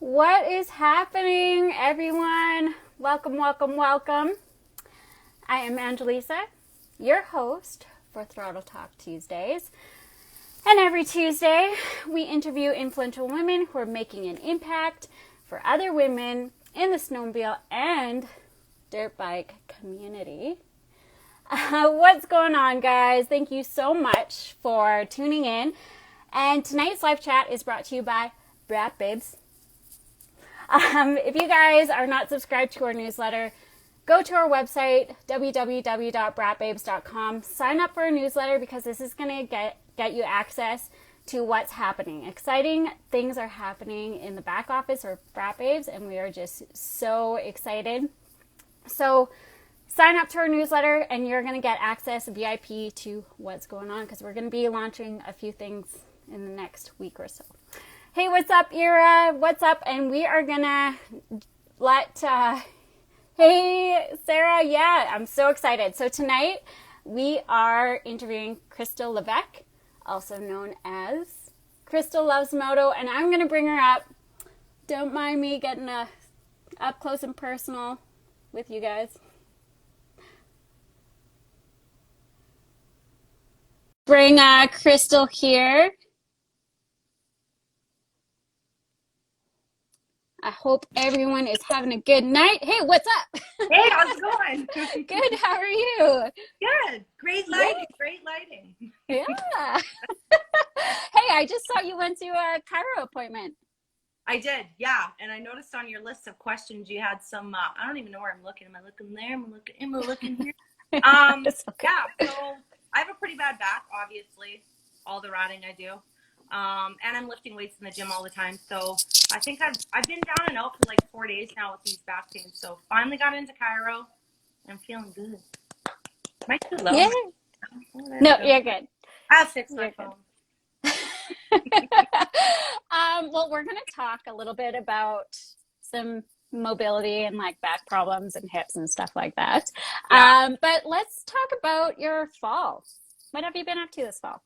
What is happening, everyone? Welcome, welcome, welcome. I am Angelisa, your host for Throttle Talk Tuesdays. And every Tuesday, we interview influential women who are making an impact for other women in the snowmobile and dirt bike community. What's going on, guys? Thank you so much for tuning in. And tonight's live chat is brought to you by Braap Babes. If you guys are not subscribed to our newsletter, go to our website, www.braapbabes.com. Sign up for our newsletter because this is going to get you access to what's happening. Exciting things are happening in the back office or Braap Babes, and we are just so excited. So sign up to our newsletter, and you're going to get access VIP to what's going on because we're going to be launching a few things in the next week or so. Hey, what's up, Ira? What's up? And we are gonna let, hey, Sarah, yeah, I'm so excited. So tonight we are interviewing Crystal Levesque, also known as Crystal Loves Moto, and I'm gonna bring her up. Don't mind me getting up close and personal with you guys. Bring Crystal here. I hope everyone is having a good night. Hey, what's up? Hey, how's it going? Good, how are you? Good. Great lighting. Great lighting. Yeah. Hey, I just saw you went to a chiro appointment. I did, yeah. And I noticed on your list of questions you had some, I don't even know where I'm looking. Am I looking there? Am I looking here? Okay. Yeah, so I have a pretty bad back, obviously, all the riding I do. And I'm lifting weights in the gym all the time. So I think I've been down and out for like 4 days now with these back pains. So finally got into chiro. I'm feeling good. Am I too low? Yeah. Oh, No, you're good. I'll fix my You're phone. good. Well, we're going to talk a little bit about some mobility and like back problems and hips and stuff like that. Yeah. But let's talk about your fall. What have you been up to this fall?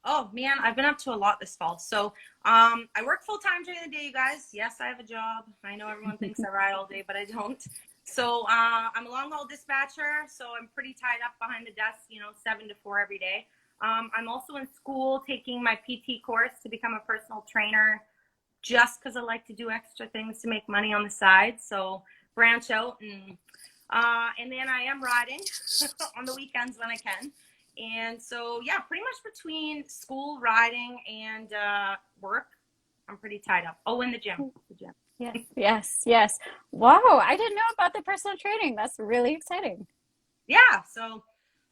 Oh man, I've been up to a lot this fall. So I work full time during the day, you guys. Yes, I have a job. I know everyone thinks I ride all day, but I don't. So I'm a long haul dispatcher, so I'm pretty tied up behind the desk, 7 to 4 every day. I'm also in school taking my PT course to become a personal trainer just because I like to do extra things to make money on the side. So branch out and then I am riding on the weekends when I can. And so, yeah, pretty much between school, riding, and work, I'm pretty tied up. Oh, and the gym. Yes, yes, yes. Wow, I didn't know about the personal training. That's really exciting. Yeah, so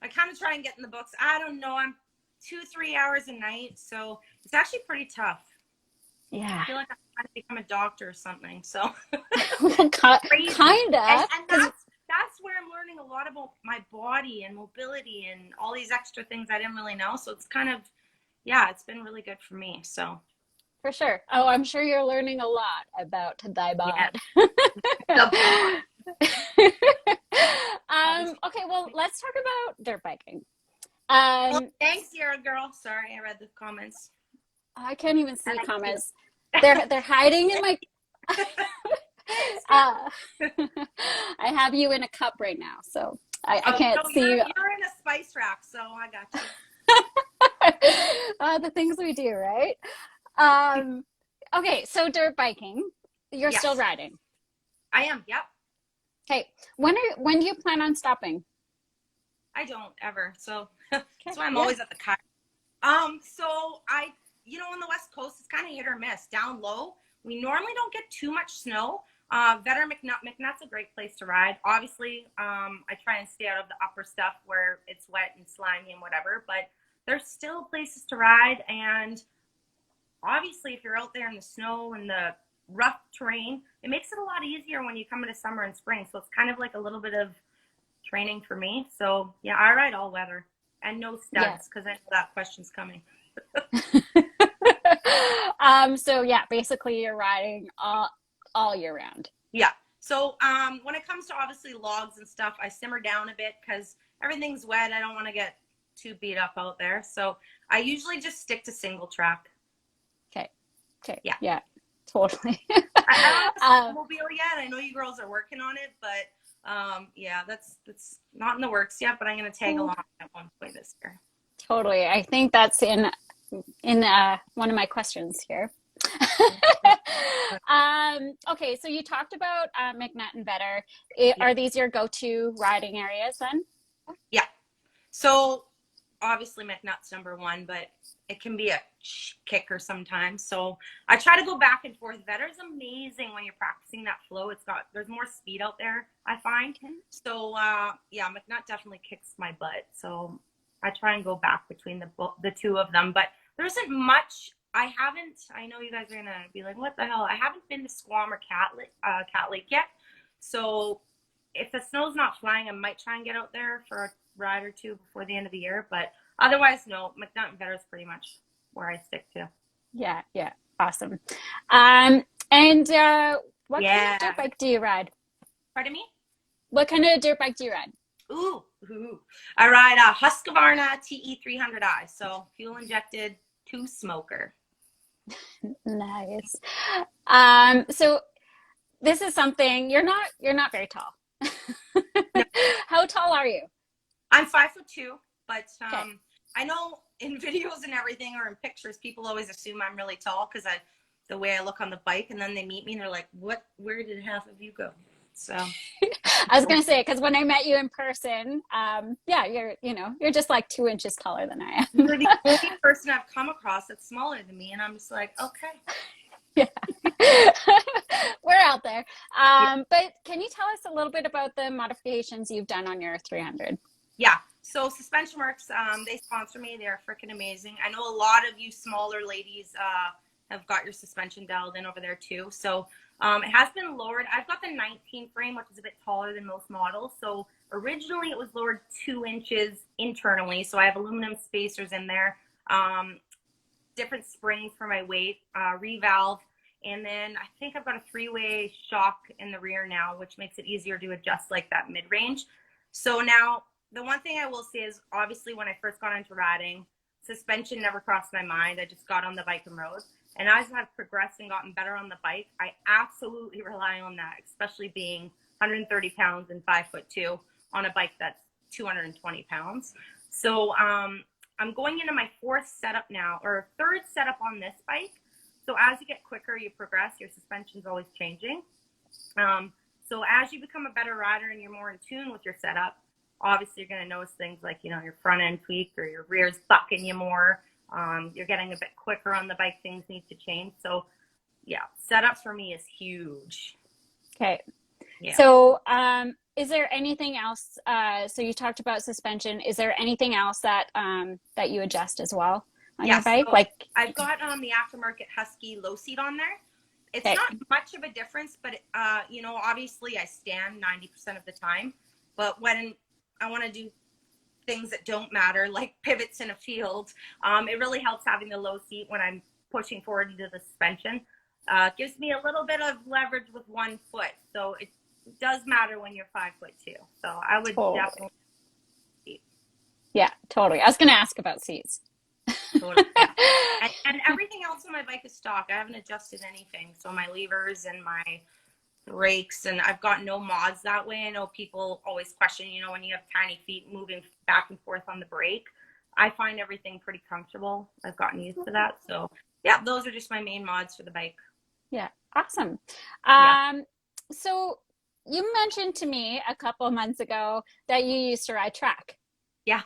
I kind of try and get in the books. I don't know. I'm 2-3 hours a night, so it's actually pretty tough. Yeah. I feel like I'm trying to become a doctor or something. So crazy. Kinda. And that's where I'm learning a lot about my body and mobility and all these extra things I didn't really know. So it's kind of, yeah, it's been really good for me. So For sure. Oh, I'm sure you're learning a lot about thy yeah, bod. the bod. Okay, well, let's talk about dirt biking. Well, thanks, you're a girl. Sorry, I read the comments. I can't even see And I comments. They're hiding in my. I have you in a cup right now, so I can't no, see you. you're in a spice rack, so I got you. The things we do, right? Okay, so dirt biking, you're still Yes, riding. I am. Yep. Okay, when do you plan on stopping? I don't ever. So Okay, that's why I'm yeah. always at the car. So on the West Coast, it's kind of hit or miss. Down low, we normally don't get too much snow. Vetter McNutt's a great place to ride. Obviously, I try and stay out of the upper stuff where it's wet and slimy and whatever, but there's still places to ride. And obviously, if you're out there in the snow and the rough terrain, it makes it a lot easier when you come into summer and spring. So it's kind of like a little bit of training for me. So yeah, I ride all weather and no studs because I know that question's coming. So yeah, basically you're riding all year round. Yeah. So when it comes to obviously logs and stuff, I simmer down a bit because everything's wet. I don't want to get too beat up out there. So I usually just stick to single track. Okay. Yeah. Yeah. totally. I don't have a snowmobile yet. I know you girls are working on it, but yeah, that's not in the works yet. But I'm gonna tag along at one point this year. Totally. I think that's in one of my questions here. Okay, so you talked about McNutt and Better. Are these your go-to riding areas then? Yeah. So obviously McNutt's number one, but it can be a kicker sometimes. So I try to go back and forth. Better's amazing when you're practicing that flow. There's more speed out there, I find. So yeah, McNutt definitely kicks my butt. So I try and go back between the two of them, but there isn't much. I know you guys are gonna be like, what the hell? I haven't been to Squam or Cat Lake yet. So if the snow's not flying, I might try and get out there for a ride or two before the end of the year. But otherwise, no, McNutt and Better is pretty much where I stick to. Yeah, awesome. And what kind of dirt bike do you ride? Pardon me? What kind of dirt bike do you ride? Ooh. I ride a Husqvarna TE300i, so fuel injected 2-smoker. Nice. So this is something you're not very tall. No. How tall are you? I'm 5'2", but I know in videos and everything or in pictures, people always assume I'm really tall because the way I look on the bike, and then they meet me and they're like, "What? Where did half of you go?" So I was gonna say, because when I met you in person, yeah, you're just like 2 inches taller than I am. You're the only person I've come across that's smaller than me, and I'm just like, okay. Yeah. We're out there. But can you tell us a little bit about the modifications you've done on your 300? Yeah. So Suspension Works, they sponsor me. They're freaking amazing. I know a lot of you smaller ladies have got your suspension dialed in over there too. So it has been lowered. I've got the 19 frame, which is a bit taller than most models. So originally it was lowered 2 inches internally. So I have aluminum spacers in there, different springs for my weight, revalve. And then I think I've got a 3-way shock in the rear now, which makes it easier to adjust like that mid-range. So now the one thing I will say is obviously when I first got into riding, suspension never crossed my mind. I just got on the bike and rode. And as I've progressed and gotten better on the bike, I absolutely rely on that, especially being 130 pounds and 5'2" on a bike that's 220 pounds. So I'm going into my 4th setup now, or 3rd setup on this bike. So as you get quicker, you progress, your suspension's always changing. So as you become a better rider and you're more in tune with your setup, obviously you're going to notice things like, your front end tweaked or your rear's bucking you more. You're getting a bit quicker on the bike, things need to change. So yeah, setup for me is huge. Okay. Yeah. So is there anything else? So you talked about suspension. Is there anything else that that you adjust as well on your bike? So like I've got the aftermarket Husky low seat on there. It's not much of a difference, but obviously I stand 90% of the time. But when I want to do things that don't matter, like pivots in a field, it really helps having the low seat when I'm pushing forward into the suspension. Gives me a little bit of leverage with one foot. So it does matter when you're 5'2". So I would definitely. Yeah, totally. I was going to ask about seats. Totally, yeah. and everything else on my bike is stock. I haven't adjusted anything. So my levers and my brakes, and I've got no mods that way. I know people always question, when you have tiny feet moving back and forth on the brake. I find everything pretty comfortable. I've gotten used to that. So yeah, those are just my main mods for the bike. Yeah, awesome. So you mentioned to me a couple of months ago that you used to ride track. Yeah.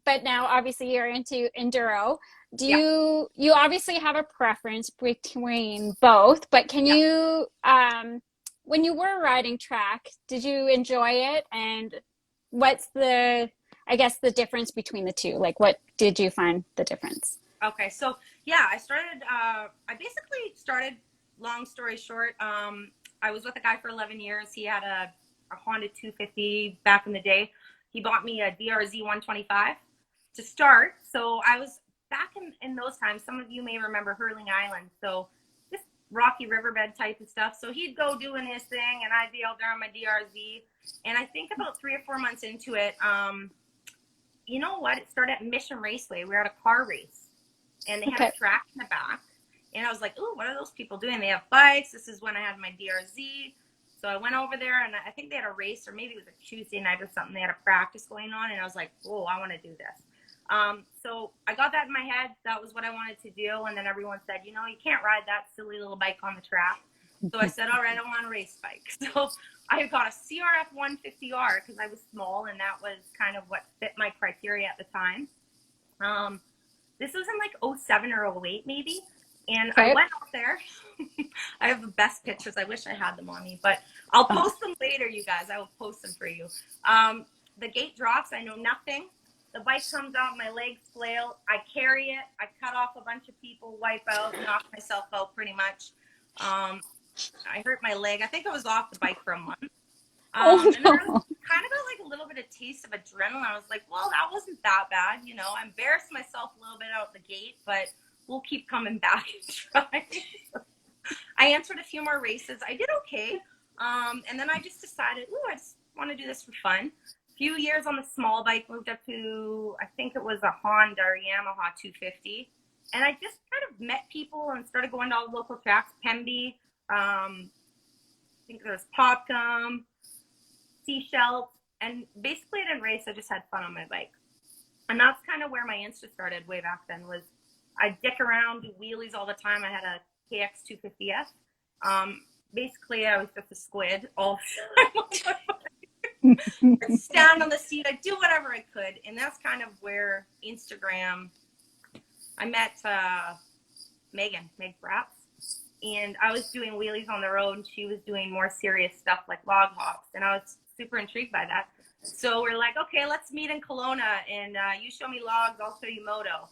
But now obviously you're into enduro. Do you obviously have a preference between both, but can you, when you were riding track, did you enjoy it? And what's the difference between the two? Like, what did you find the difference? Okay. So yeah, I basically started, long story short, I was with a guy for 11 years. He had a Honda 250 back in the day. He bought me a DRZ 125 to start. So I was back in those times. Some of you may remember Hurling Island. So just rocky riverbed type of stuff. So he'd go doing his thing and I'd be out there on my DRZ. And I think about 3 or 4 months into it, you know what? It started at Mission Raceway. We were at a car race and they had a track in the back. And I was like, ooh, what are those people doing? They have bikes. This is when I had my DRZ. So I went over there, and I think they had a race, or maybe it was a Tuesday night or something. They had a practice going on, and I was like, whoa, I want to do this. So I got that in my head. That was what I wanted to do. And then everyone said, you can't ride that silly little bike on the track. So I said, all right, I want a race bike. So I got a CRF 150R because I was small, and that was kind of what fit my criteria at the time. This was in like 07 or 08 maybe. And I went out there. I have the best pictures. I wish I had them on me, but I'll post them later, you guys. I will post them for you. The gate drops. I know nothing. The bike comes out. My legs flail. I carry it. I cut off a bunch of people, wipe out, knock myself out pretty much. I hurt my leg. I think I was off the bike for a month. And then I kind of got like a little bit of taste of adrenaline. I was like, well, that wasn't that bad. I embarrassed myself a little bit out the gate, but we'll keep coming back and try. I entered a few more races. I did okay. And then I just decided, I just want to do this for fun. A few years on the small bike, moved up to, I think it was a Honda or Yamaha 250. And I just kind of met people and started going to all the local tracks, Pemby, I think there was Popcom, Seashell, and basically I didn't race. I just had fun on my bike. And that's kind of where my Insta started way back then. Was I dick around, do wheelies all the time. I had a KX 250S. Basically, I was just a squid all the time. I'd stand on the seat. I'd do whatever I could. And that's kind of where Instagram, I met Meg Braap. And I was doing wheelies on the road, and she was doing more serious stuff like log hops. And I was super intrigued by that. So we're like, okay, let's meet in Kelowna, and you show me logs, I'll show you moto.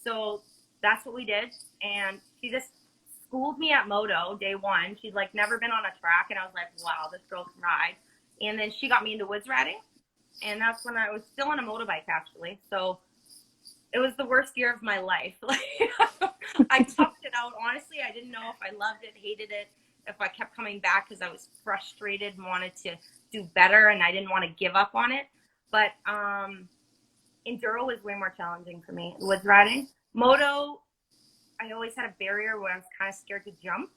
So that's what we did. And she just schooled me at moto day one. She'd like never been on a track, and I was like, wow, this girl can ride. And then she got me into woods riding, and that's when I was still on a motorbike actually. So it was the worst year of my life. I toughed it out. Honestly, I didn't know if I loved it, hated it, if I kept coming back because I was frustrated and wanted to do better, and I didn't want to give up on it. But Enduro was way more challenging for me. Woods riding. Moto, I always had a barrier where I was kind of scared to jump.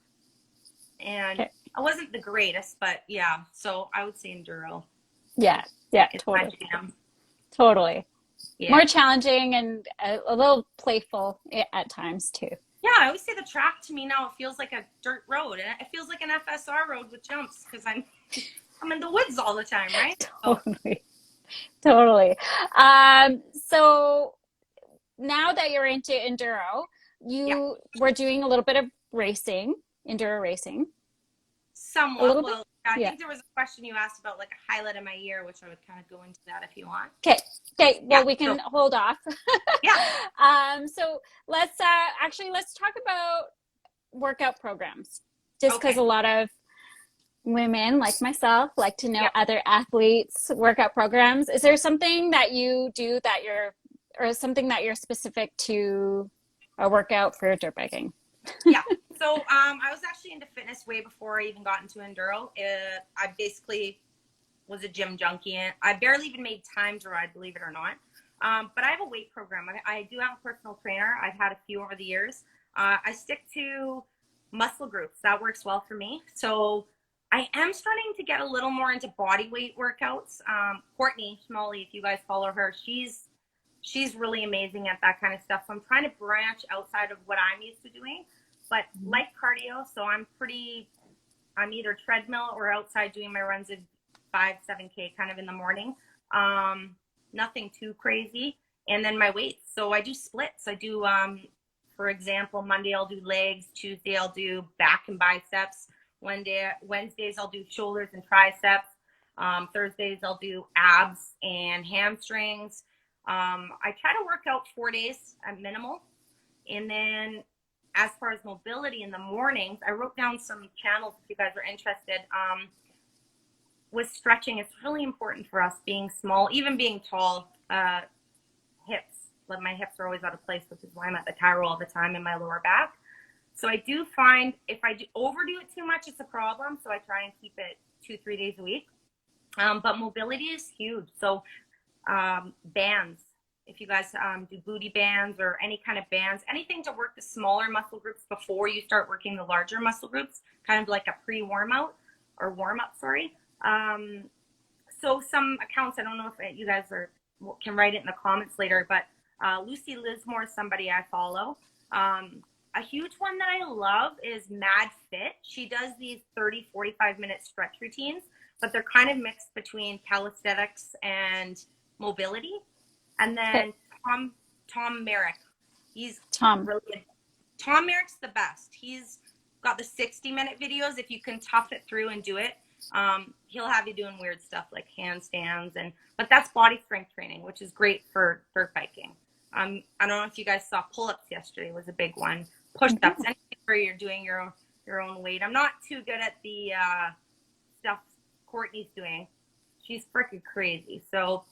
And I wasn't the greatest, but yeah. So I would say Enduro. Yeah, totally. Totally. Yeah. More challenging and a little playful at times too. Yeah, I always say the track to me now, it feels like a dirt road. And it feels like an FSR road with jumps because I'm in the woods all the time, right? Totally. So now that you're into Enduro, you were doing a little bit of racing, Enduro racing. Somewhat. Well, I think there was a question you asked about like a highlight of my year, which I would kind of go into that if you want. Okay. Well, we can hold off. So let's talk about workout programs. Just because a lot of women like myself like to know other athletes' workout programs. Is there something that you do or something that you're specific to a workout for dirt biking? So I was actually into fitness way before I even got into Enduro. I basically was a gym junkie, and I barely even made time to ride, believe it or not. But I have a weight program. I do have a personal trainer. I've had a few over the years. I stick to muscle groups. That works well for me. So I am starting to get a little more into body weight workouts. Courtney Schmalley, if you guys follow her, she's really amazing at that kind of stuff. So I'm trying to branch outside of what I'm used to doing. But like cardio, so I'm either treadmill or outside doing my runs of 5-7K kind of in the morning. Nothing too crazy. And then my weights. So I do splits. I do, for example, Monday I'll do legs. Tuesday I'll do back and biceps. Wednesdays I'll do shoulders and triceps. Thursdays I'll do abs and hamstrings. I try to work out 4 days at minimal. And then as far as mobility in the mornings, I wrote down some channels if you guys are interested. With stretching, it's really important for us being small, even being tall. Hips, but my hips are always out of place, which is why I'm at the chiro all the time in my lower back. So I do find if I overdo it too much, it's a problem. So I try and keep it 2-3 days a week. But mobility is huge. So bands, if you guys do booty bands or any kind of bands, anything to work the smaller muscle groups before you start working the larger muscle groups, kind of like a pre-warm out or warm up, sorry. So some accounts, I don't know if you guys can write it in the comments later, but Lucy Lismore is somebody I follow. A huge one that I love is Mad Fit. She does these 30, 45-minute stretch routines, but they're kind of mixed between calisthenics and mobility. And then Tom Merrick, he's brilliant. Tom Merrick's the best. He's got the 60-minute videos. If you can tough it through and do it, he'll have you doing weird stuff like handstands, but that's body strength training, which is great for dirt biking. I don't know if you guys saw pull-ups yesterday, was a big one. Push-ups, anything where you're doing your own weight. I'm not too good at the stuff Courtney's doing. She's freaking crazy. So,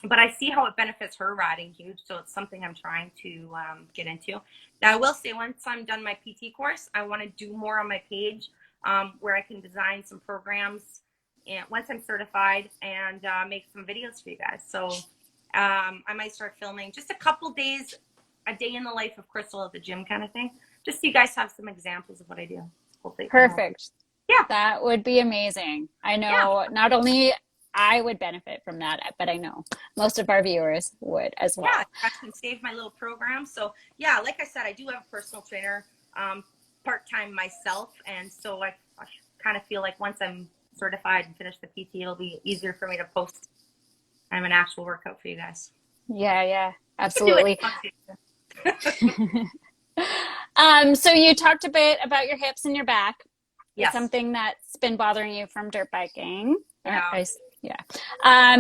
but I see how it benefits her riding huge. So it's something I'm trying to get into. Now I will say, once I'm done my PT course, I want to do more on my page where I can design some programs. And once I'm certified, and make some videos for you guys. So I might start filming just a couple days, a day in the life of Crystal at the gym kind of thing. Just so you guys have some examples of what I do. Hopefully. Perfect. Yeah. That would be amazing. I know not only I would benefit from that, but I know most of our viewers would as well. Yeah, I can save my little program. So yeah, like I said, I do have a personal trainer part-time myself. And so I kind of feel like once I'm certified and finish the PT, it'll be easier for me to post an actual workout for you guys. Yeah, absolutely. So you talked a bit about your hips and your back. Yes. It's something that's been bothering you from dirt biking. Yeah.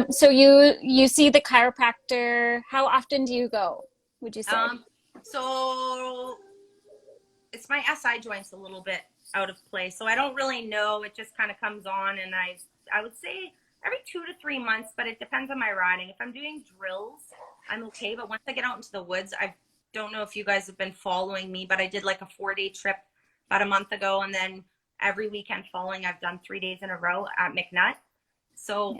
So you see the chiropractor. How often do you go, would you say? So it's my SI joints a little bit out of place. So I don't really know. It just kind of comes on, and I would say every 2 to 3 months, but it depends on my riding. If I'm doing drills, I'm okay. But once I get out into the woods, I don't know if you guys have been following me, but I did like a 4-day trip about a month ago. And then every weekend following, I've done 3 days in a row at McNutt. So,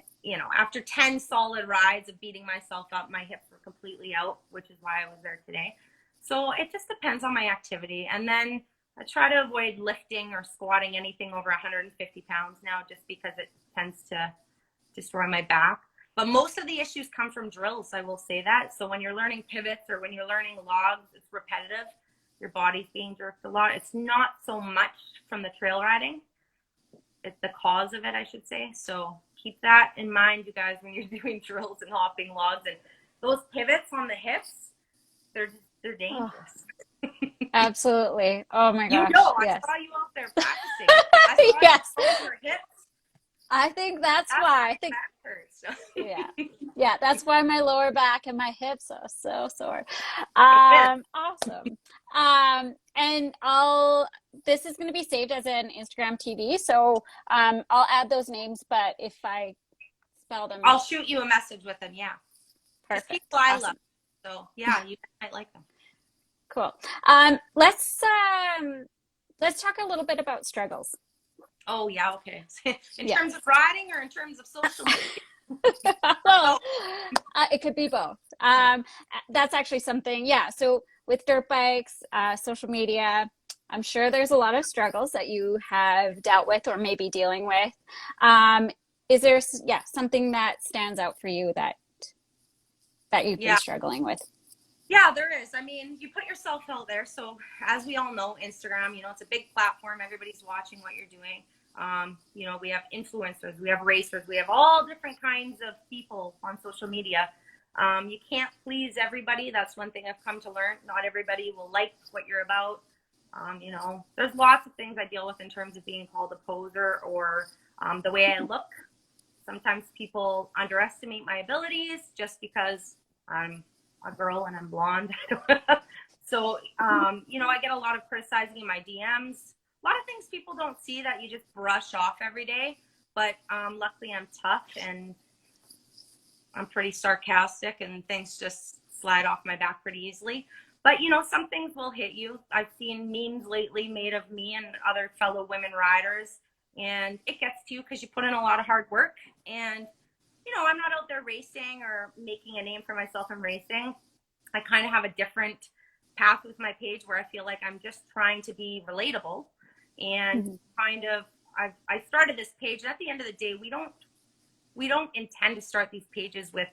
after 10 solid rides of beating myself up, my hips were completely out, which is why I was there today. So it just depends on my activity. And then I try to avoid lifting or squatting anything over 150 pounds now, just because it tends to destroy my back. But most of the issues come from drills, I will say that. So when you're learning pivots or when you're learning logs, it's repetitive. Your body's being jerked a lot. It's not so much from the trail riding. It's the cause of it, I should say. So keep that in mind, you guys, when you're doing drills and hopping logs. And those pivots on the hips, they're dangerous. Oh, absolutely. Oh my gosh. I saw you out there practicing. I saw you on your hips. I think that's why. I think yeah, that's why my lower back and my hips are so sore. Awesome. And this is going to be saved as an Instagram TV, so I'll add those names. But if I spell them, I'll shoot you a message with them. Yeah, perfect. Just people I love. So yeah, you might like them. Cool. Let's talk a little bit about struggles. Oh, yeah, okay. In terms of riding or in terms of social media? Well, it could be both. That's actually something, so with dirt bikes, social media, I'm sure there's a lot of struggles that you have dealt with or maybe dealing with. Is there, something that stands out for you that you've been struggling with? Yeah, there is. I mean, you put yourself out there. So as we all know, Instagram, it's a big platform. Everybody's watching what you're doing. We have influencers, we have racers, we have all different kinds of people on social media. You can't please everybody. That's one thing I've come to learn. Not everybody will like what you're about. There's lots of things I deal with in terms of being called a poser or the way I look. Sometimes people underestimate my abilities just because I'm a girl and I'm blonde. So, I get a lot of criticizing in my DMs. A lot of things people don't see that you just brush off every day. But luckily I'm tough and I'm pretty sarcastic and things just slide off my back pretty easily. But, some things will hit you. I've seen memes lately made of me and other fellow women riders. And it gets to you because you put in a lot of hard work. And you know, I'm not out there racing or making a name for myself in racing. I kind of have a different path with my page where I feel like I'm just trying to be relatable and kind of, I started this page, and at the end of the day, we don't intend to start these pages with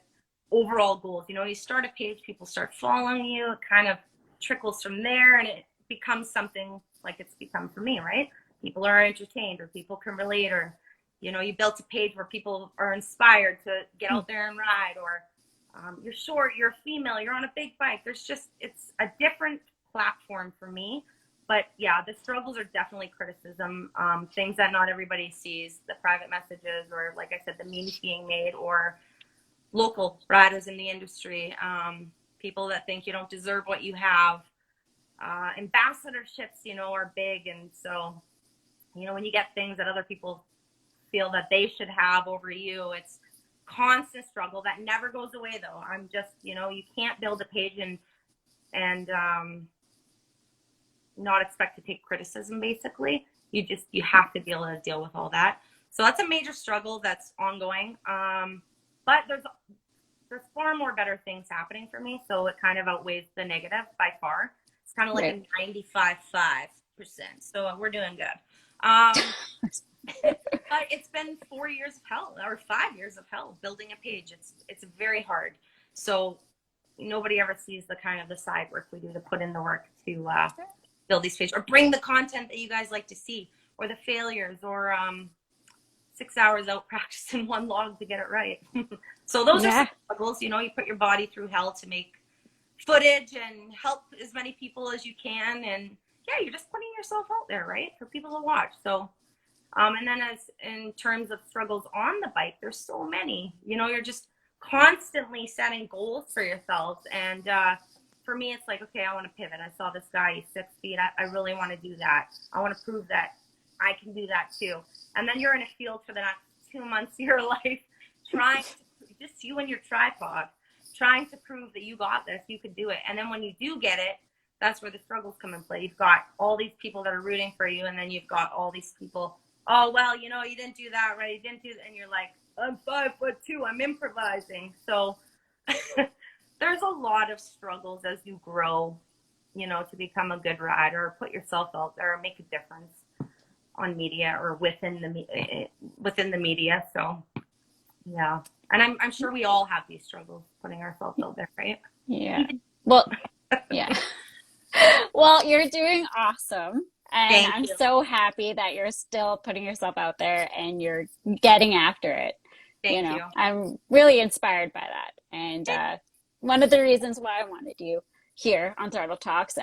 overall goals. You know, you start a page, people start following you, it kind of trickles from there, and it becomes something like it's become for me, right? People are entertained, or people can relate, or, you know, you built a page where people are inspired to get out there and ride, or you're short, you're a female, you're on a big bike. There's just, it's a different platform for me. But yeah, the struggles are definitely criticism, things that not everybody sees, the private messages, or like I said, the memes being made, or local riders in the industry, people that think you don't deserve what you have. Ambassadorships, you know, are big. And so, you know, when you get things that other people feel that they should have over you, it's constant struggle that never goes away though. I'm just, you know, you can't build a page and not expect to take criticism. Basically, you have to be able to deal with all that. So that's a major struggle that's ongoing. But there's far more better things happening for me, so it kind of outweighs the negative by far. It's kind of like a 95.5%. So we're doing good. But it's been 4 years of hell, or 5 years of hell building a page. It's very hard. So nobody ever sees the kind of the side work we do to put in the work to build these pages, or bring the content that you guys like to see, or the failures, or 6 hours out practicing one log to get it right. So those are struggles. You know, you put your body through hell to make footage and help as many people as you can. And yeah, you're just putting yourself out there, right, for people to watch. So, and then as in terms of struggles on the bike, there's so many, you know, you're just constantly setting goals for yourselves. And for me, it's like, okay, I want to pivot. I saw this guy, he's 6 feet. I really want to do that. I want to prove that I can do that too. And then you're in a field for the next 2 months of your life, trying to, just you and your tripod, trying to prove that you got this, you could do it. And then when you do get it, that's where the struggles come in play. You've got all these people that are rooting for you, and then you've got all these people, oh, well, you know, you didn't do that right, you didn't do that. And you're like, I'm 5'2", I'm improvising. So there's a lot of struggles as you grow, you know, to become a good rider, or put yourself out there, or make a difference on media, or within the media. So yeah, and I'm sure we all have these struggles putting ourselves out there, right? Yeah. Well, yeah. Well, you're doing awesome. And I'm so happy that you're still putting yourself out there and you're getting after it. Thank you. I'm really inspired by that. And one of the reasons why I wanted you here on Throttle Talks,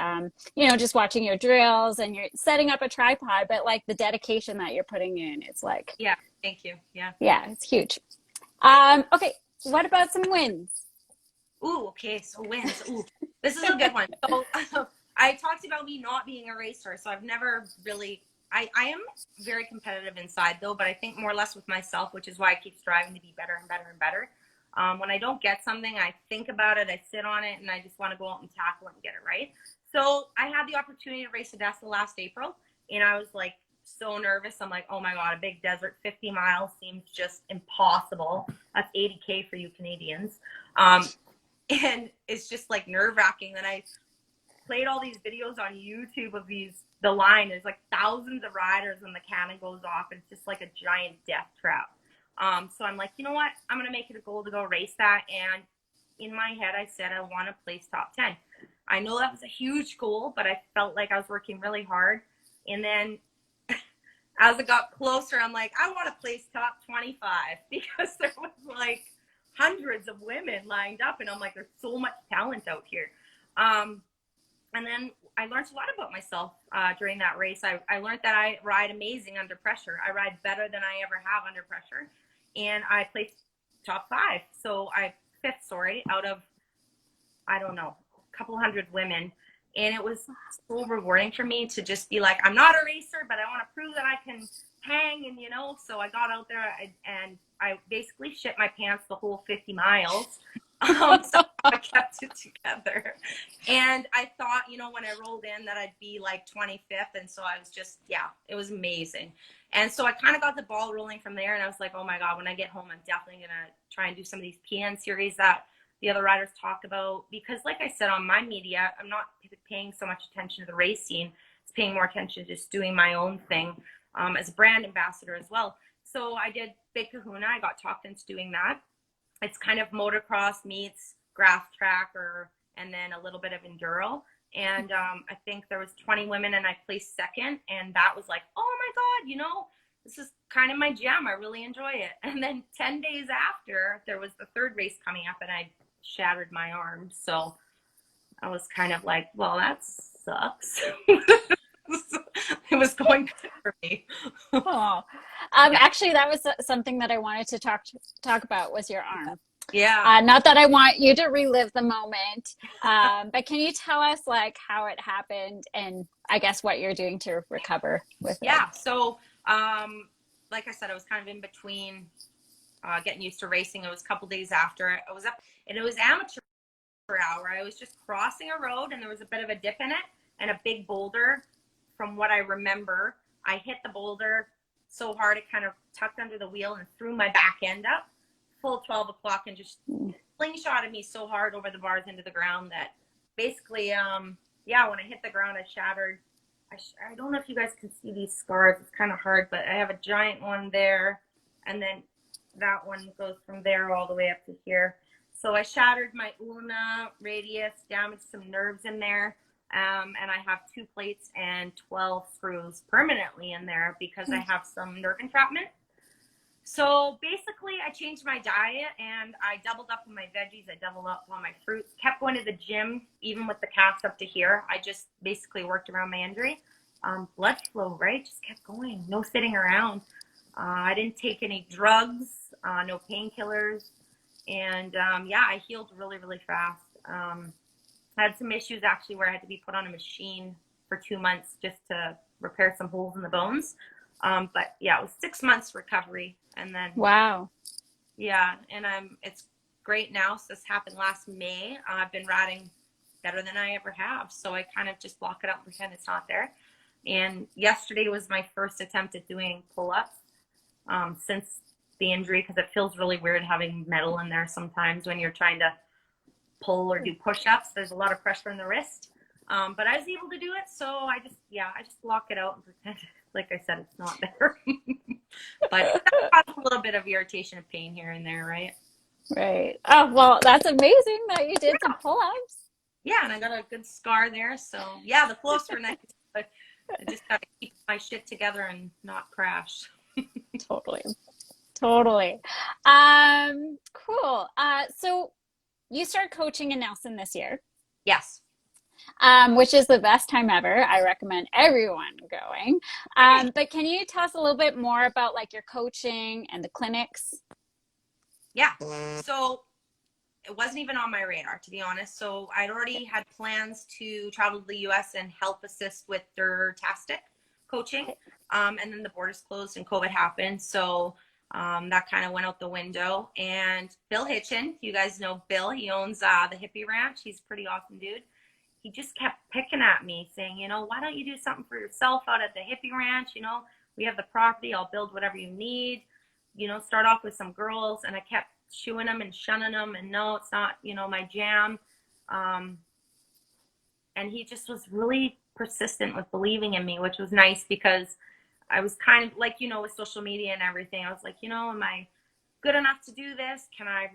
you know, just watching your drills, and you're setting up a tripod, but like the dedication that you're putting in, it's like, yeah, thank you. Yeah. Yeah, it's huge. Okay, what about some wins? Ooh, okay, so wins. Ooh, this is a good one. So I talked about me not being a racer, so I've never really, I am very competitive inside though, but I think more or less with myself, which is why I keep striving to be better and better and better. When I don't get something, I think about it, I sit on it, and I just want to go out and tackle it and get it right. So I had the opportunity to race Odessa last April, and I was like so nervous. I'm like, oh my God, a big desert, 50 miles seems just impossible. That's 80K for you Canadians. And it's just like nerve wracking. Then I played all these videos on YouTube of the line. There's like thousands of riders, and the cannon goes off. It's just like a giant death trap. So I'm like, you know what? I'm going to make it a goal to go race that. And in my head, I said, I want to place top 10. I know that was a huge goal, but I felt like I was working really hard. And then as it got closer, I'm like, I want to place top 25, because there was like hundreds of women lined up. And I'm like, there's so much talent out here. And then I learned a lot about myself during that race. I learned that I ride amazing under pressure. I ride better than I ever have under pressure. And I placed top 5. So fifth, sorry, out of, I don't know, a couple hundred women. And it was so rewarding for me to just be like, I'm not a racer, but I want to prove that I can hang. And, so I got out there and I basically shit my pants the whole 50 miles. So I kept it together. And I thought, you know, when I rolled in that I'd be like 25th. And so I was just, yeah, it was amazing. And so I kind of got the ball rolling from there. And I was like, oh my God, when I get home, I'm definitely going to try and do some of these PN series that the other riders talk about. Because like I said, on my media, I'm not paying so much attention to the racing. It's paying more attention to just doing my own thing as a brand ambassador as well. So I did Big Kahuna. I got talked into doing that. It's kind of motocross meets graph track and then a little bit of enduro. And I think there was 20 women and I placed second. And that was like, oh my God, you know, this is kind of my jam. I really enjoy it. And then 10 days after, there was the third race coming up and I shattered my arm. So I was kind of like, well, that sucks. It was going good for me. Oh, actually, that was something that I wanted to talk about was your arm. Yeah. Not that I want you to relive the moment, but can you tell us like how it happened and I guess what you're doing to recover with it? Yeah. So, like I said, I was kind of in between getting used to racing. It was a couple days after I was up, and it was amateur hour. I was just crossing a road, and there was a bit of a dip in it, and a big boulder. From what I remember, I hit the boulder so hard it kind of tucked under the wheel and threw my back end up full 12 o'clock and just slingshotted me so hard over the bars into the ground that basically, yeah, when I hit the ground, I shattered. I don't know if you guys can see these scars. It's kind of hard, but I have a giant one there, and then that one goes from there all the way up to here. So I shattered my ulna radius, damaged some nerves in there. And I have 2 plates and 12 screws permanently in there because I have some nerve entrapment. So basically, I changed my diet and I doubled up on my veggies. I doubled up on my fruits, kept going to the gym, even with the cast up to here. I just basically worked around my injury. Blood flow, right? Just kept going. No sitting around. I didn't take any drugs, no painkillers. And yeah, I healed really, really fast. I had some issues actually where I had to be put on a machine for 2 months just to repair some holes in the bones. But yeah, it was 6 months recovery. And then, wow. Yeah. And it's great now. So this happened last May. I've been riding better than I ever have. So I kind of just block it up and pretend it's not there. And yesterday was my first attempt at doing pull-ups since the injury, because it feels really weird having metal in there sometimes when you're trying to pull or do push-ups. There's a lot of pressure in the wrist, but I was able to do it. So I just block it out and pretend, like I said, it's not there. But that caused a little bit of irritation and pain here and there, right? Right. Oh, well, that's amazing that you did some pull-ups. Yeah, and I got a good scar there. So yeah, the flows for next, but I just got to keep my shit together and not crash. Totally. Cool. So you started coaching in Nelson this year, Yes. which is the best time ever. I recommend everyone going. But can you tell us a little bit more about like your coaching and the clinics? Yeah. So it wasn't even on my radar, to be honest. So I'd already had plans to travel to the US and help assist with their TASTIC coaching. And then the borders closed and COVID happened. So that kind of went out the window. And Bill Hitchin, you guys know Bill, he owns the Hippie Ranch. He's a pretty awesome dude. He just kept picking at me saying, you know, why don't you do something for yourself out at the Hippie Ranch? You know, we have the property. I'll build whatever you need. You know, start off with some girls. And I kept shooing them and shunning them. And no, it's not, you know, my jam. And he just was really persistent with believing in me, which was nice because I was kind of like, you know, with social media and everything, I was like, you know, am I good enough to do this? Can I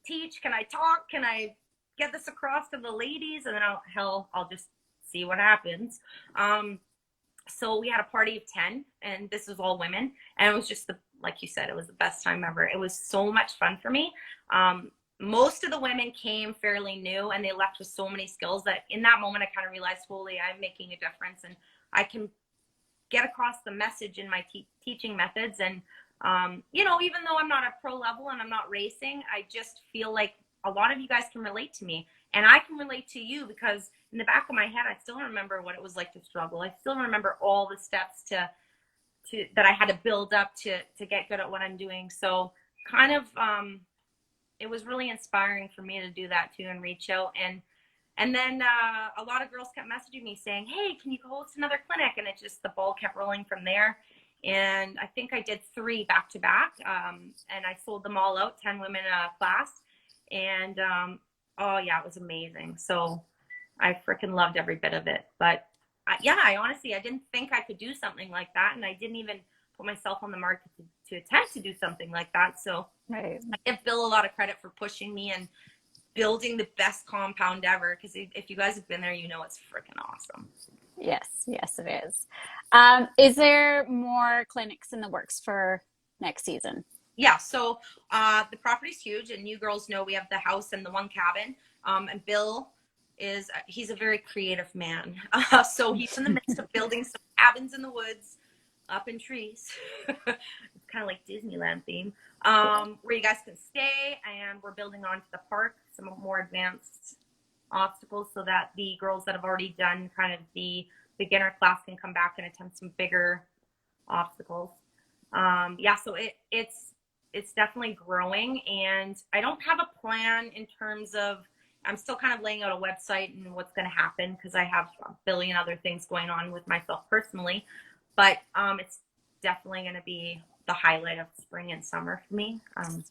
teach? Can I talk? Can I get this across to the ladies? And then I'll just see what happens. So we had a party of 10 and this was all women. And it was just like you said, it was the best time ever. It was so much fun for me. Most of the women came fairly new and they left with so many skills that in that moment, I kind of realized, holy, I'm making a difference and I can get across the message in my teaching methods. And, you know, even though I'm not at pro level and I'm not racing, I just feel like a lot of you guys can relate to me and I can relate to you because in the back of my head, I still remember what it was like to struggle. I still remember all the steps that I had to build up to get good at what I'm doing. So kind of, it was really inspiring for me to do that too and reach out. And then a lot of girls kept messaging me saying, hey, can you host another clinic? And it just, the ball kept rolling from there. And I think I did 3 back to back. And I sold them all out, 10 women class. And oh yeah, it was amazing. So I freaking loved every bit of it. But I honestly, I didn't think I could do something like that. And I didn't even put myself on the market to attempt to do something like that. So Right. I give Bill a lot of credit for pushing me and building the best compound ever. Because if you guys have been there, you know it's freaking awesome. Yes, yes, it is. Is there more clinics in the works for next season? Yeah, so the property's huge, and you girls know we have the house and the one cabin. And Bill he's a very creative man. So he's in the midst of building some cabins in the woods, up in trees. It's kind of like Disneyland theme, where you guys can stay. And we're building onto the park some more advanced obstacles so that the girls that have already done kind of the beginner class can come back and attempt some bigger obstacles. So it's definitely growing, and I don't have a plan in terms of, I'm still kind of laying out a website and what's going to happen because I have a billion other things going on with myself personally, but it's definitely going to be the highlight of spring and summer for me. I'm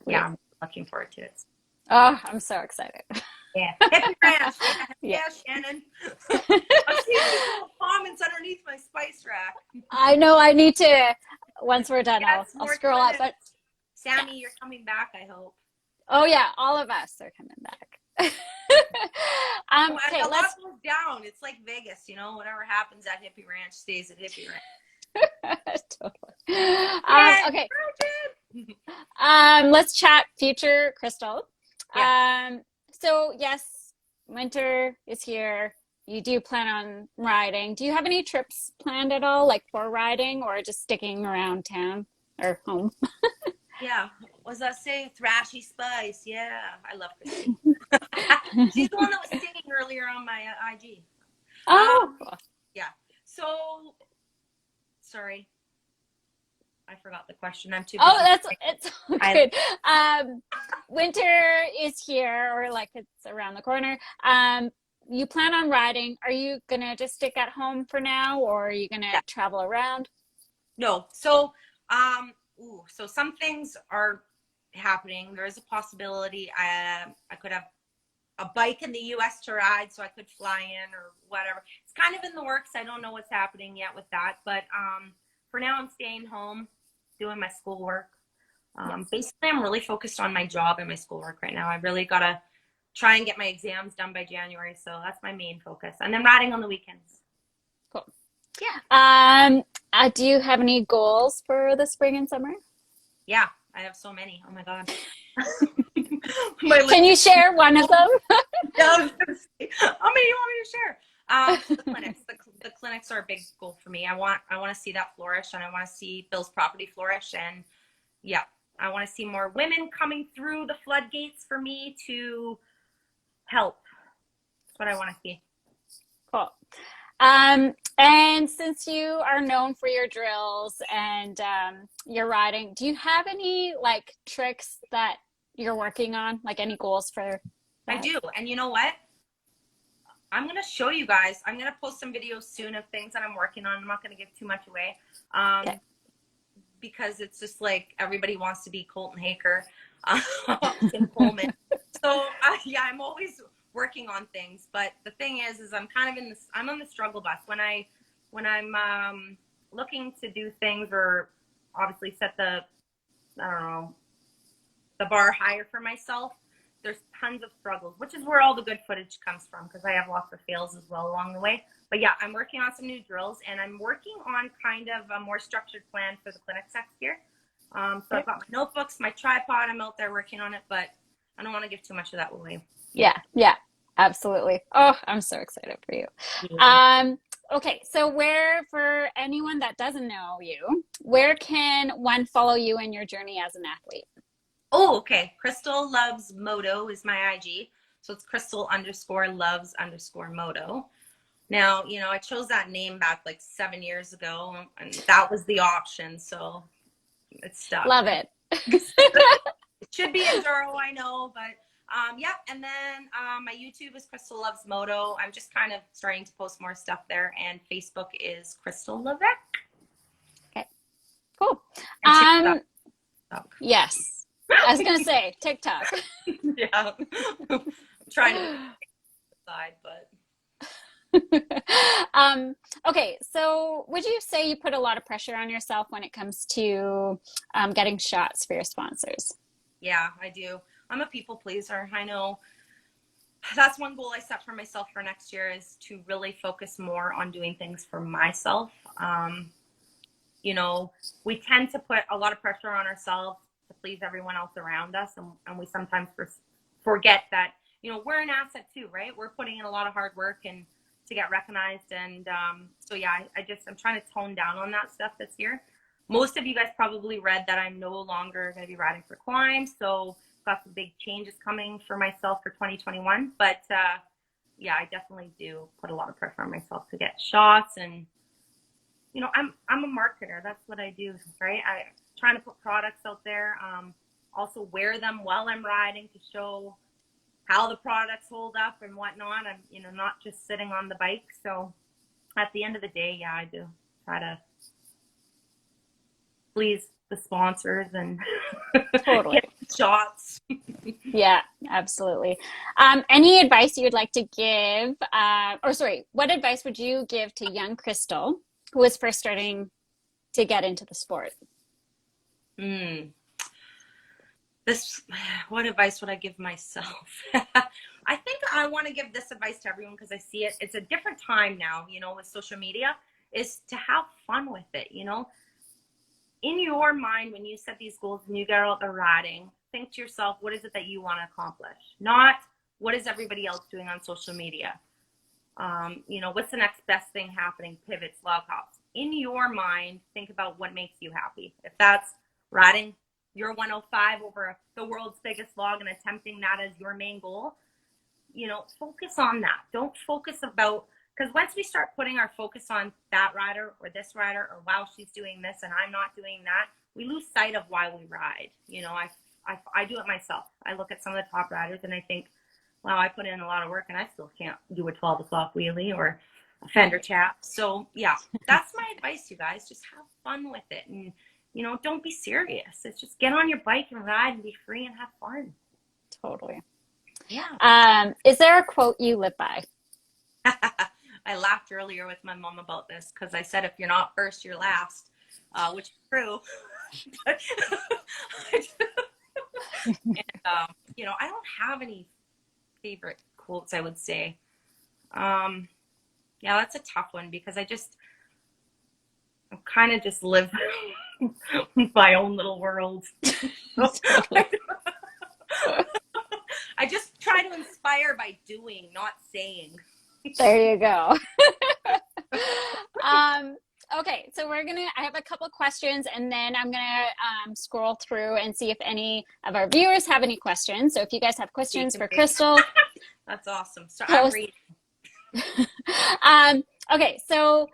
looking forward to it. Oh, I'm so excited. Yeah. Hippie Ranch. Yeah. Shannon. I'm seeing little comments underneath my spice rack. I know I need to, once we're done, I'll scroll up. But Sammy, you're coming back, I hope. Oh yeah, all of us are coming back. Okay, a lot goes down. It's like Vegas, you know, whatever happens at Hippie Ranch stays at Hippie Ranch. Totally. Okay. Let's chat future, Crystal. Yeah. So yes, winter is here. You do plan on riding. Do you have any trips planned at all, like for riding or just sticking around town or home? Yeah. Was I saying Thrashy Spice? Yeah. I love Christine. She's the one that was singing earlier on my IG. Oh. Yeah. So, sorry. I forgot the question. I'm too busy. Oh, it's good. Winter is here, or like it's around the corner. You plan on riding. Are you gonna just stick at home for now, or are you gonna travel around? No. So, so some things are happening. There is a possibility I could have a bike in the US to ride, so I could fly in or whatever. It's kind of in the works. I don't know what's happening yet with that, but for now I'm staying home doing my schoolwork. Basically, I'm really focused on my job and my schoolwork right now. I really got to try and get my exams done by January, so that's my main focus. And then riding on the weekends. Cool. Yeah. Do you have any goals for the spring and summer? Yeah, I have so many. Oh my God. Can you share one of them? Yeah, I was gonna say, how many do you want me to share? The clinics. The clinics are a big goal for me. I want to see that flourish, and I want to see Bill's property flourish, and yeah, I want to see more women coming through the floodgates for me to help. That's what I want to see. Cool. And since you are known for your drills and your riding, do you have any like tricks that you're working on? Like any goals for that? I do. And you know what? I'm going to show you guys. I'm going to post some videos soon of things that I'm working on. I'm not going to give too much away because it's just like everybody wants to be Colton Haker in Pullman. So I'm always working on things. But the thing is I'm kind of I'm on the struggle bus. When I'm looking to do things or obviously set the bar higher for myself, there's tons of struggles, which is where all the good footage comes from because I have lots of fails as well along the way. But yeah, I'm working on some new drills, and I'm working on kind of a more structured plan for the clinics next year. So I've got my notebooks, my tripod. I'm out there working on it, but I don't want to give too much of that away. Yeah, absolutely. Oh, I'm so excited for you. Okay, so for anyone that doesn't know you, where can one follow you in your journey as an athlete? Oh, okay. Crystal Loves Moto is my IG. So it's Crystal_loves_moto. Now, I chose that name back like 7 years ago, and that was the option. So it's stuck. Love it. It Should be Enduro, I know, but yeah. And then my YouTube is Crystal Loves Moto. I'm just kind of starting to post more stuff there, and Facebook is Crystal Levesque. Okay, cool. And TikTok. Yes, I was gonna say TikTok. Yeah, I'm trying to decide, but Okay, so would you say you put a lot of pressure on yourself when it comes to getting shots for your sponsors? yeah, I do. I'm a people pleaser. I know that's one goal I set for myself for next year is to really focus more on doing things for myself. You know, we tend to put a lot of pressure on ourselves to please everyone else around us, and we sometimes forget that, you know, we're an asset too, right? We're putting in a lot of hard work and to get recognized. And so, yeah, I'm trying to tone down on that stuff this year. Most of you guys probably read that I'm no longer going to be riding for Climb. So got some big changes coming for myself for 2021. But yeah, I definitely do put a lot of pressure on myself to get shots. And, you know, I'm a marketer. That's what I do, right? I'm trying to put products out there. Also wear them while I'm riding to show how the products hold up and whatnot. I'm, you know, not just sitting on the bike. So at the end of the day, yeah, I do try to please the sponsors and Totally. get shots. Yeah, absolutely. Any advice you would like to give, what advice would you give to young Crystal who is first starting to get into the sport? What advice would I give myself? I think I want to give this advice to everyone because I see it. It's a different time now, you know, with social media, is to have fun with it, you know. In your mind, when you set these goals and you get out there riding, think to yourself, what is it that you want to accomplish? Not what is everybody else doing on social media? You know, what's the next best thing happening? Pivots, log hops. In your mind, think about what makes you happy. If that's riding your 105 over the world's biggest log and attempting that as your main goal, you know, focus on that. Don't focus about, because once we start putting our focus on that rider or this rider, or wow, she's doing this and I'm not doing that, we lose sight of why we ride. You know, I do it myself. I look at some of the top riders and I think, wow, I put in a lot of work and I still can't do a 12 o'clock wheelie or a fender tap. So yeah, that's my advice, you guys. Just have fun with it. And, you know, don't be serious. It's just get on your bike and ride and be free and have fun. Totally. Yeah. Is there a quote you live by? I laughed earlier with my mom about this because I said, if you're not first, you're last, which is true. And, you know, I don't have any favorite quotes, I would say. Yeah, that's a tough one because I kind of just live my own little world. I just try to inspire by doing, not saying. There you go. Okay, so I have a couple questions and then I'm gonna scroll through and see if any of our viewers have any questions. So if you guys have questions for Crystal. That's awesome. So I'm reading. Okay, so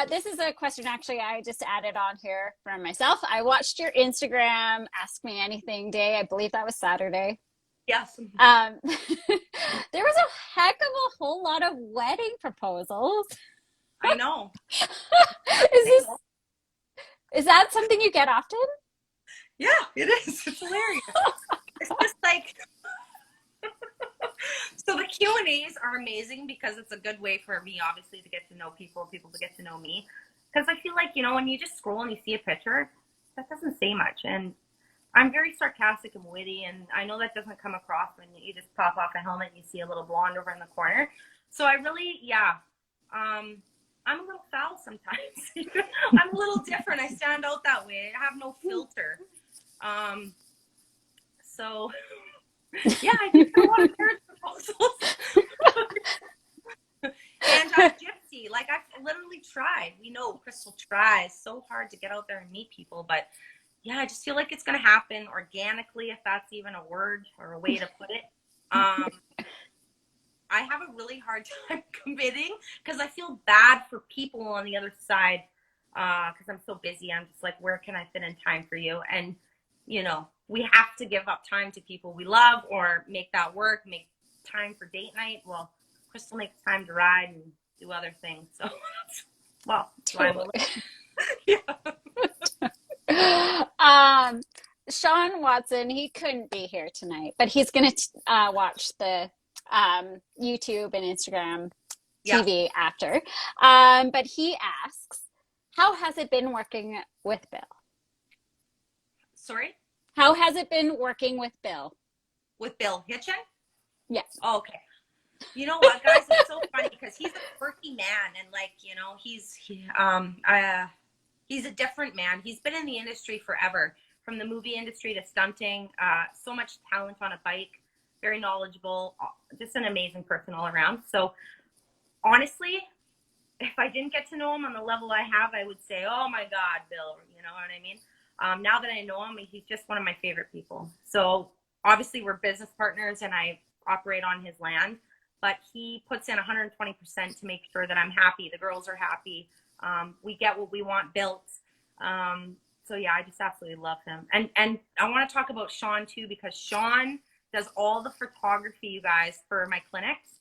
this is a question actually I just added on here for myself. I watched your Instagram Ask Me Anything day. I believe that was Saturday. Yes. There was a heck of a whole lot of wedding proposals. I know. Is that something you get often? Yeah, it is. It's hilarious. It's just like, so the Q&As are amazing because it's a good way for me, obviously, to get to know people to get to know me. Because I feel like, you know, when you just scroll and you see a picture, that doesn't say much. And I'm very sarcastic and witty, and I know that doesn't come across when you just pop off a helmet and you see a little blonde over in the corner. So I really, yeah, I'm a little foul sometimes. I'm a little different. I stand out that way. I have no filter. So, yeah, I do a lot of marriage proposals. And Gypsy, like I've literally tried. We know Crystal tries so hard to get out there and meet people, but yeah, I just feel like it's going to happen organically, if that's even a word or a way to put it. I have a really hard time committing because I feel bad for people on the other side because I'm so busy. I'm just like, where can I fit in time for you? And you know, we have to give up time to people we love or make that work, make time for date night. Well, Crystal makes time to ride and do other things. So, well, that's why I'm a little, yeah. Sean Watson, he couldn't be here tonight, but he's going to watch the YouTube and Instagram Yeah. TV after. But he asks, how has it been working with Bill? Sorry? How has it been working with Bill? With Bill Hitchin? Yes. Oh, okay. You know what, guys? It's so funny because he's a quirky man, and like, you know, he's a different man. He's been in the industry forever, from the movie industry to stunting. So much talent on a bike, very knowledgeable, just an amazing person all around. So honestly, if I didn't get to know him on the level I have, I would say, oh my God, Bill, you know what I mean? Now that I know him, he's just one of my favorite people. So obviously we're business partners and I operate on his land, but he puts in 120% to make sure that I'm happy. The girls are happy. We get what we want built. So yeah, I just absolutely love him. And I want to talk about Sean too, because Sean does all the photography, you guys, for my clinics.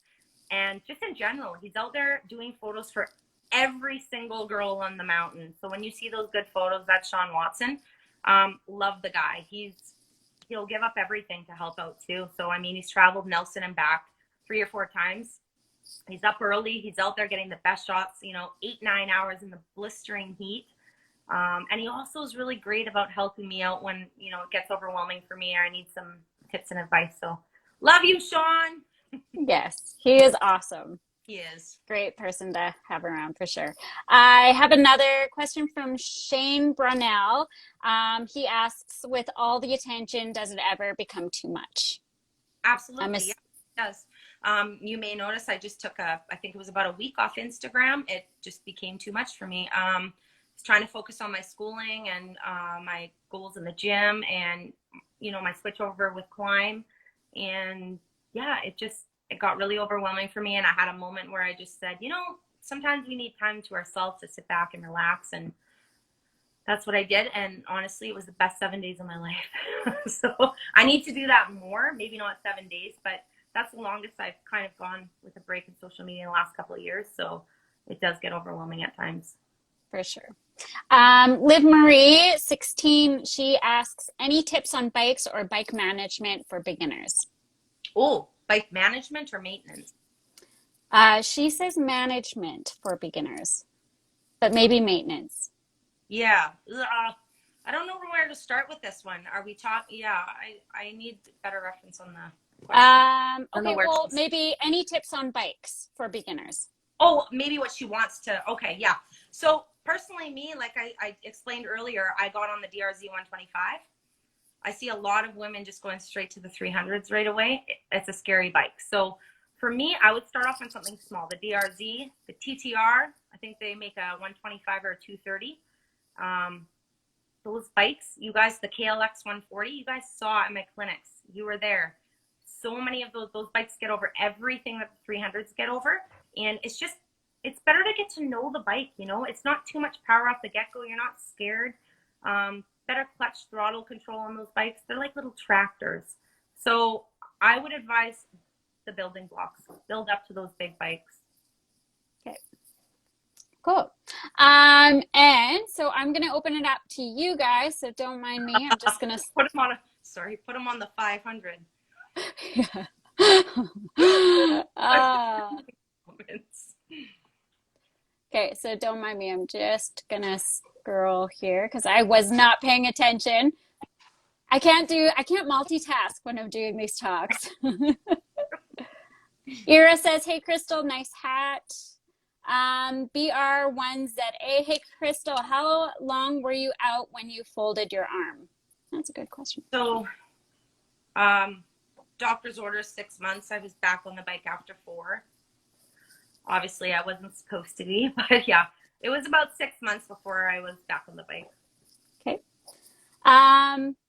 And just in general, he's out there doing photos for every single girl on the mountain. So when you see those good photos, that's Sean Watson. Love the guy. He'll give up everything to help out too. So, I mean, he's traveled Nelson and back 3 or 4 times. He's up early. He's out there getting the best shots, 8-9 hours in the blistering heat. And he also is really great about helping me out when, it gets overwhelming for me or I need some tips and advice. So love you, Sean. Yes, he is awesome. He is. Great person to have around for sure. I have another question from Shane Brunell. He asks, with all the attention, does it ever become too much? Absolutely. Yeah, it does. You may notice I just took I think it was about a week off Instagram. It just became too much for me. I was trying to focus on my schooling and my goals in the gym and, my switch over with climb. And yeah, it got really overwhelming for me. And I had a moment where I just said, sometimes we need time to ourselves to sit back and relax. And that's what I did. And honestly, it was the best 7 days of my life. So I need to do that more, maybe not 7 days, but that's the longest I've kind of gone with a break in social media in the last couple of years. So it does get overwhelming at times. For sure. Liv Marie, 16, she asks, any tips on bikes or bike management for beginners? Oh, bike management or maintenance? She says management for beginners, but maybe maintenance. Yeah. I don't know where to start with this one. Are we talking? Yeah, I need better reference on the question. Okay, well, maybe any tips on bikes for beginners? Oh, maybe what she wants to. Okay, yeah. So personally, me, like I explained earlier, I got on the DRZ 125. I see a lot of women just going straight to the 300s right away. It's a scary bike. So for me, I would start off on something small. The DRZ, the TTR, I think they make a 125 or a 230. Those bikes, you guys, the KLX 140, you guys saw at my clinics. You were there. So many of those bikes get over everything that the 300s get over. And it's better to get to know the bike, It's not too much power off the get-go. You're not scared. Better clutch throttle control on those bikes. They're like little tractors. So I would advise the building blocks. Build up to those big bikes. Okay. Cool. And so I'm going to open it up to you guys. So don't mind me. I'm just going to put them on the 500. Okay, so don't mind me. I'm just gonna scroll here because I was not paying attention. I can't multitask when I'm doing these talks. Ira says, hey Crystal, nice hat. BR1ZA, hey Crystal, how long were you out when you folded your arm? That's a good question. So doctor's orders 6 months. I was back on the bike after 4. Obviously, I wasn't supposed to be, but yeah, it was about 6 months before I was back on the bike. Okay.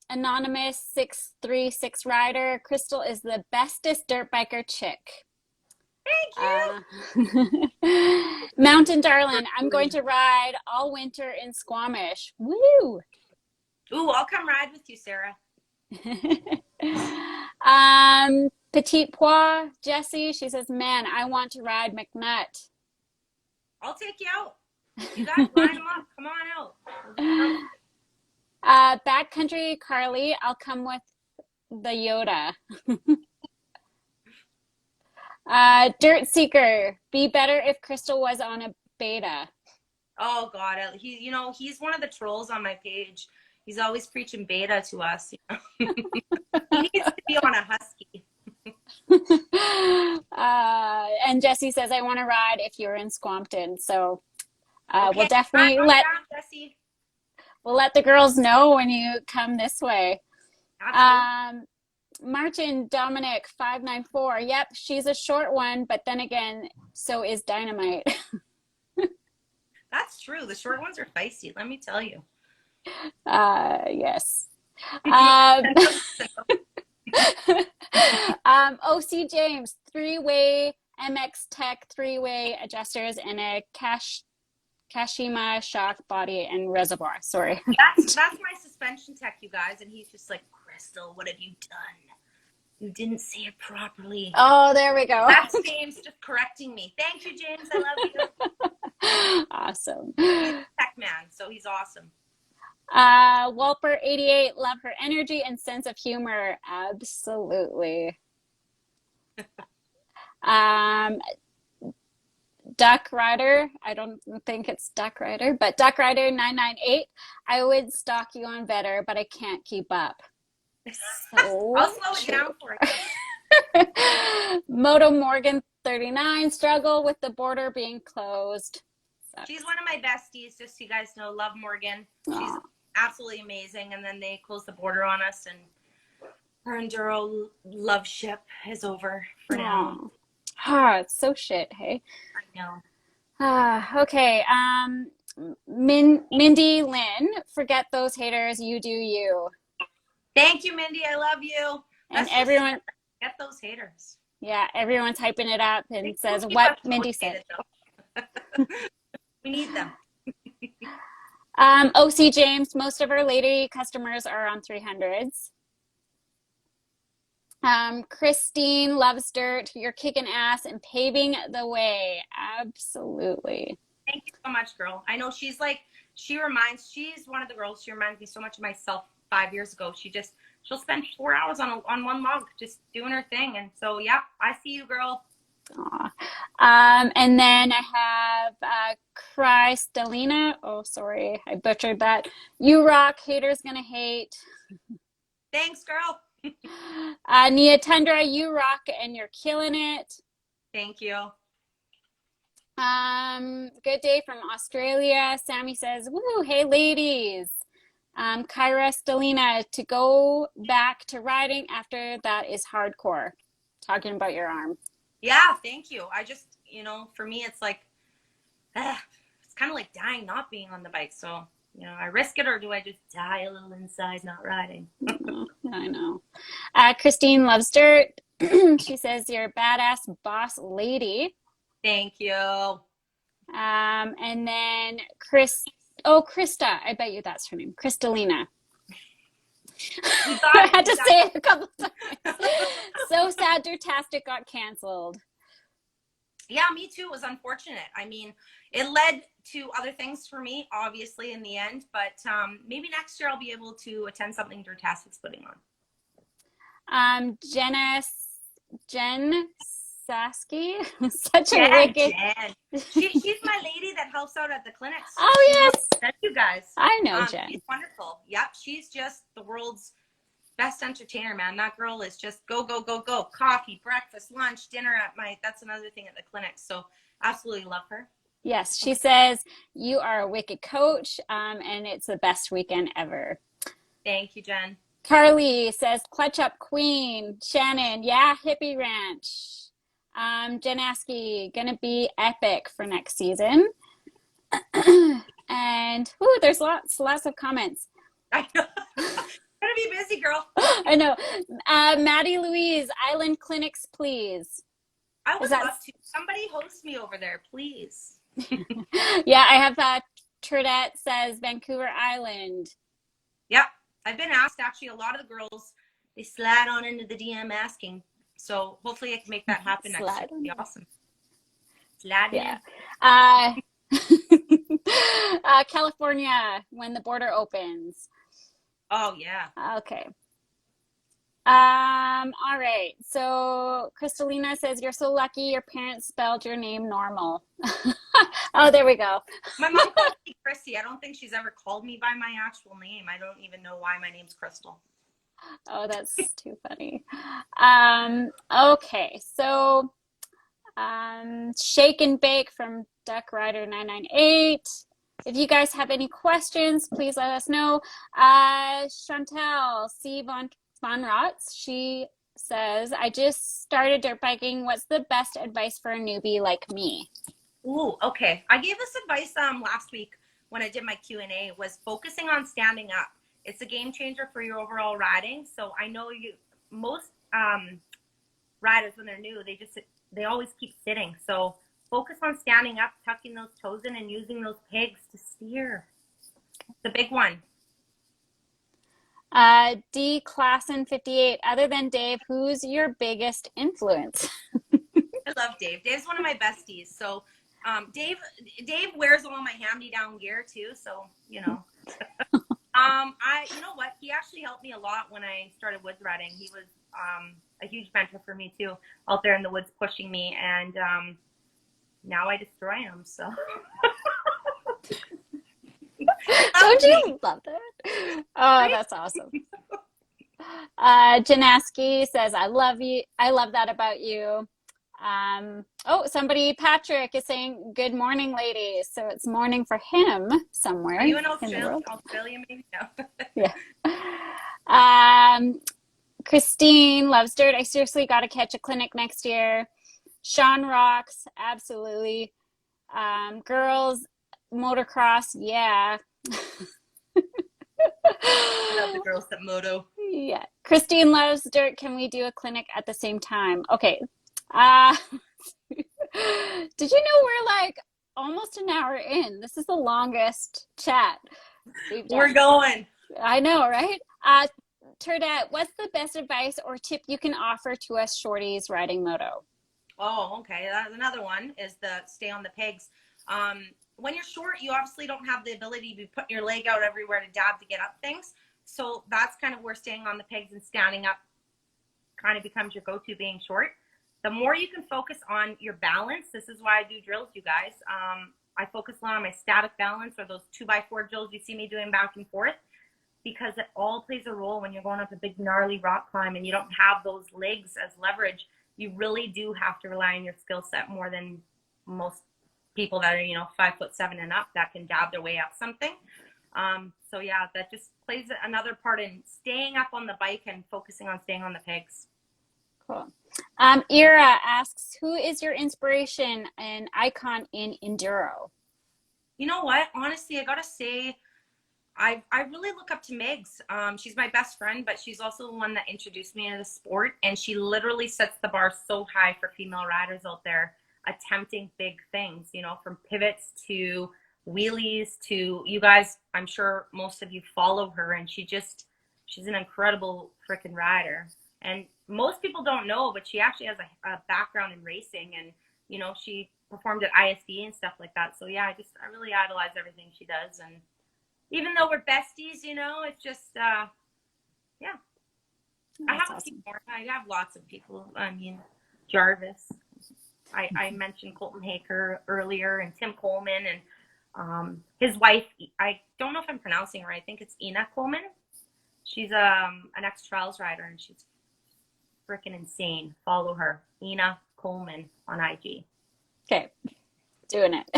Anonymous 636 rider, Crystal is the bestest dirt biker chick. Thank you. Mountain Darling, I'm going to ride all winter in Squamish. Woo! Ooh, I'll come ride with you, Sarah. Petite Pois, Jessie, she says, man, I want to ride McNutt. I'll take you out. You guys line them up. Come on out. We'll do Backcountry Carly, I'll come with the Yoda. Dirt Seeker, be better if Crystal was on a beta. Oh God, he's one of the trolls on my page. He's always preaching beta to us. He needs to be on a husky. And Jessie says, I want to ride if you're in Squampton. So Okay, we'll definitely let Jesse. we'll let the girls know when you come this way. Absolutely. Martin Dominic 594. Yep, she's a short one, but then again, so is Dynamite. That's true. The short ones are feisty, let me tell you. Yes. OC James, 3-way MX Tech 3-way adjusters and a Kashima shock body and reservoir. Sorry. That's my suspension tech, you guys, and he's just like, Crystal, what have you done? You didn't say it properly. Oh, there we go. That's James just correcting me. Thank you, James. I love you. Awesome. He's a tech man, so he's awesome. Walper 88, love her energy and sense of humor. Absolutely. Duck Rider, I don't think it's Duck Rider, but Duck Rider 998, I would stalk you on better, but I can't keep up. So I'll slow it down for you. Moto Morgan 39, struggle with the border being closed. Sucks. She's one of my besties, just so you guys know. Love Morgan. She's absolutely amazing. And then they closed the border on us, and her Enduro love ship is over for now. It's so shit, hey? I know. Okay. Mindy Lynn, forget those haters. You do you. Thank you, Mindy. I love you. And everyone, get those haters. Yeah, everyone's hyping it up and says what Mindy said. We need them. OC James, most of our lady customers are on 300s. Christine loves dirt. You're kicking ass and paving the way. Absolutely. Thank you so much, girl. I know she's one of the girls. She reminds me so much of myself 5 years ago. She'll spend 4 hours on one log just doing her thing. And so, yeah, I see you, girl. And then I have Crystalina. Oh, sorry, I butchered that. You rock. Haters gonna hate. Thanks, girl. Nia Tundra, you rock and you're killing it. Thank you. Good day from Australia. Sammy says, woo, hey ladies. Kyra Stelina, to go back to riding after that is hardcore. Talking about your arm. Yeah, thank you. I just, for me, it's like, it's kind of like dying not being on the bike. So, I risk it, or do I just die a little inside not riding? I know. Christine loves dirt. She says, you're a badass boss lady. Thank you. And then Krista, I bet you that's her name. Kristalina. I had to say it a couple times. So sad Dirtastic got canceled. Yeah, me too. It was unfortunate. I mean, it led to other things for me, obviously, in the end. But maybe next year I'll be able to attend something Dirtastic's putting on. Jen Saski, such a wicked. Jen. She's my lady that helps out at the clinics. Oh yes, thank you guys. I know Jen. She's wonderful. Yep, she's just the world's best entertainer, man. That girl is just go, go, go, go. Coffee, breakfast, lunch, dinner at night. That's another thing at the clinic. So absolutely love her. Yes, she says you are a wicked coach, and it's the best weekend ever. Thank you, Jen. Carly says, clutch up queen. Shannon, yeah, hippie ranch. Jen Askey, gonna be epic for next season. And there's lots of comments. I know. Gonna be busy, girl. I know. Maddie Louise, Island Clinics, please. I would love to. Somebody host me over there, please. Yeah, I have Turdette says Vancouver Island. Yep, I've been asked, actually, a lot of the girls, they slide on into the DM asking. So hopefully I can make that happen next year. It'd be awesome. Sliding Yeah. in. California, when the border opens. Oh, yeah. Okay. All right. So Crystalina says, you're so lucky your parents spelled your name normal. Oh, there we go. My mom calls me Chrissy. I don't think she's ever called me by my actual name. I don't even know why my name's Crystal. Oh, that's too funny. Okay. So, Shake and Bake from Duck Rider 998. If you guys have any questions, please let us know. Chantel C. Von Rotz, she says, I just started dirt biking. What's the best advice for a newbie like me? Ooh, okay. I gave this advice last week when I did my Q&A, was focusing on standing up. It's a game changer for your overall riding. So I know most riders, when they're new, they always keep sitting. So focus on standing up, tucking those toes in, and using those pegs to steer. The big one. D. Klassen 58. Other than Dave, who's your biggest influence? I love Dave. Dave's one of my besties. So Dave wears all my hand-me-down gear too. So, you know, you know what? He actually helped me a lot when I started woods riding. He was a huge mentor for me too, out there in the woods pushing me, and now I destroy him. So. Don't you love that? Oh, that's awesome. Janaski says, I love you. I love that about you. Patrick is saying, good morning, ladies. So it's morning for him somewhere. Are you in Australia? Australia maybe? No. Yeah. Christine loves dirt. I seriously got to catch a clinic next year. Sean rocks. Absolutely. Girls, motocross. Yeah. I love the girls that moto. Yeah. Christine loves dirt. Can we do a clinic at the same time? Okay. Did you know we're like almost an hour in? This is the longest chat we've done. We're going. I know, right? Turdette, what's the best advice or tip you can offer to us shorties riding moto? Oh, okay. That's another one, is the stay on the pegs. When you're short, you obviously don't have the ability to be putting your leg out everywhere to dab to get up things. So that's kind of where staying on the pegs and standing up kind of becomes your go-to, being short. The more you can focus on your balance, this is why I do drills, you guys. I focus a lot on my static balance, or those 2x4 drills you see me doing back and forth, because it all plays a role when you're going up a big gnarly rock climb and you don't have those legs as leverage. You really do have to rely on your skill set more than most people that are, 5'7" and up that can dab their way up something. So yeah, that just plays another part in staying up on the bike and focusing on staying on the pegs. Cool. Ira asks, who is your inspiration and icon in Enduro? You know what? Honestly, I gotta say, I really look up to Megs. She's my best friend, but she's also the one that introduced me into the sport, and she literally sets the bar so high for female riders out there attempting big things, from pivots to wheelies to, you guys, I'm sure most of you follow her, and she's an incredible freaking rider. And most people don't know, but she actually has a background in racing, and she performed at ISD and stuff like that. So yeah, I really idolize everything she does. And even though we're besties, it's just yeah. That's I have awesome. More. I have lots of people. I mean, Jarvis. I mentioned Colton Haker earlier, and Tim Coleman, and his wife. I don't know if I'm pronouncing her. I think it's Ina Coleman. She's an ex-trials rider, and she's freaking insane. Follow her, Ina Coleman, on IG. Okay, doing it.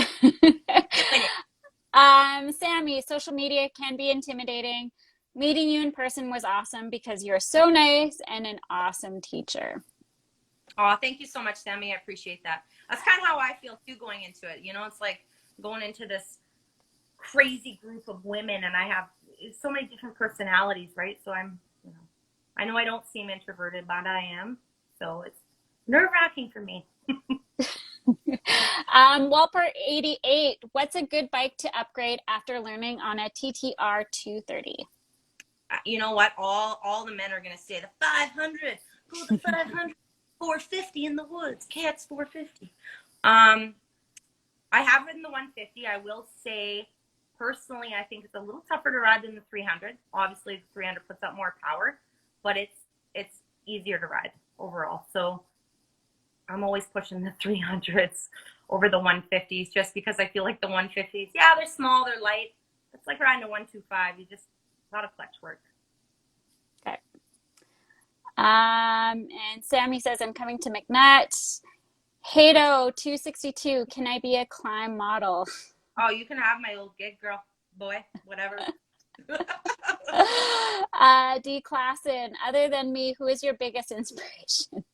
Sammy, social media can be intimidating. Meeting you in person was awesome because you're so nice and an awesome teacher. Oh, thank you so much, Sammy. I appreciate that. That's kind of how I feel too going into it. It's like going into this crazy group of women, and I have so many different personalities, right? So I know I don't seem introverted, but I am. So it's nerve-wracking for me. Walper 88, what's a good bike to upgrade after learning on a TTR 230? You know what? All the men are gonna say the 500. Go the 500, 450 in the woods. KX 450. I have ridden the 150. I will say, personally, I think it's a little tougher to ride than the 300. Obviously, the 300 puts out more power, but it's easier to ride overall. So I'm always pushing the 300s over the 150s just because I feel like the 150s, yeah, they're small, they're light. It's like riding a 125. You just, a lot of clutch work. Okay. And Sammy says, I'm coming to McNutt. Hato 262, can I be a climb model? Oh, you can have my old gig, girl, boy, whatever. D. Klassen, other than me, who is your biggest inspiration?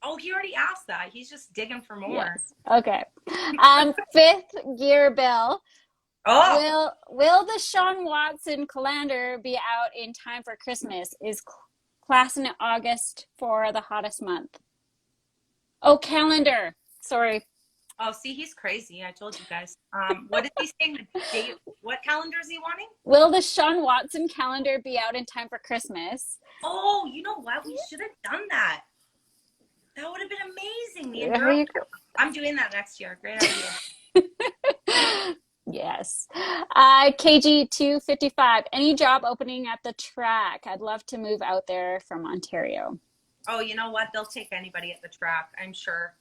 Oh, he already asked that. He's just digging for more. Yes. Okay. Fifth gear Bill. Oh, Will the Sean Watson calendar be out in time for Christmas? Is class in August for the hottest month? Oh, calendar. Sorry. oh, see, he's crazy. I told you guys. What is he saying? The date? What calendar is he wanting? Will the Sean Watson calendar be out in time for Christmas? Oh, you know what? We should have done that. That would have been amazing. The There you Enduro. go. I'm doing that next year. Great idea. Yes. KG 255. Any job opening at the track? I'd love to move out there from Ontario. Oh, you know what? They'll take anybody at the track, I'm sure.